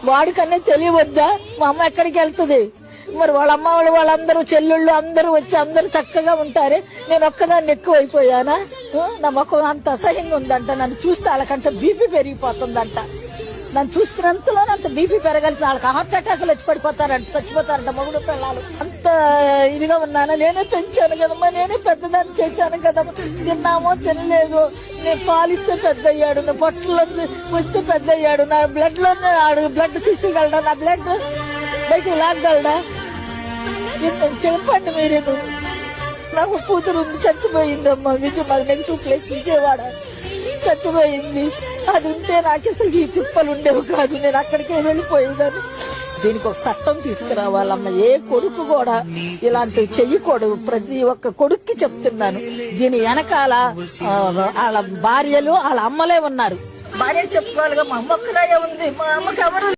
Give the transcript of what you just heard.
వాడికన్నా తెలియవద్దా మా అమ్మ ఎక్కడికి వెళ్తుంది? మరి వాళ్ళ అమ్మ వాళ్ళందరూ చెల్లెళ్ళు అందరూ వచ్చి అందరూ చక్కగా ఉంటారే, నేను ఒక్కదాన్ని ఎక్కువైపోయానా? నా ముఖం అంత అసహ్యంగా ఉందంట. నన్ను చూస్తే వాళ్ళకంటే బీపీ పెరిగిపోతుందంట. నన్ను చూస్తున్నంతలోనే అంత బీపీ పెరగాల్సి వాళ్ళకి హార్ట్ అటాక్లు వచ్చి పడిపోతారంట, చచ్చిపోతారంట మొగుడు పిల్లలు. అంత ఇదిగా ఉన్నానా? నేనే పెంచాను కదమ్మా, నేనే పెద్దదాన్ని చేశాను కదమ్మా. తిన్నామో తినలేదు, నేను పాలిస్తే పెద్ద అయ్యాడు, నా పొట్టలో వస్తే పెద్ద అయ్యాడు, నా బ్లడ్ లోనే ఆడు బ్లడ్ తీసేయగలడా? నా బ్లడ్ బయటికి లాగలడా? చెప్పండి మీరే. నాకు కూతురు ఉంది, చచ్చిపోయిందమ్మా. నెగిటివ్ ప్లేస్ విజయవాడ, చచ్చిపోయింది. అది ఉంటే నాకు అసలు ఈ తిప్పలు ఉండేవి కాదు, నేను అక్కడికే వెళ్ళిపోయేదాన్ని. దీనికి ఒక చట్టం తీసుకురావాలమ్మ. ఏ కొడుకు కూడా ఇలాంటివి చెయ్యకూడదు. ప్రతి ఒక్క కొడుక్కి చెప్తున్నాను. దీని వెనకాల వాళ్ళ భార్యలు వాళ్ళ అమ్మలే ఉన్నారు. భార్య చెప్పుకోవాలిగా, మా అమ్మ ఒక్కడే ఉంది, మా అమ్మకి ఎవరు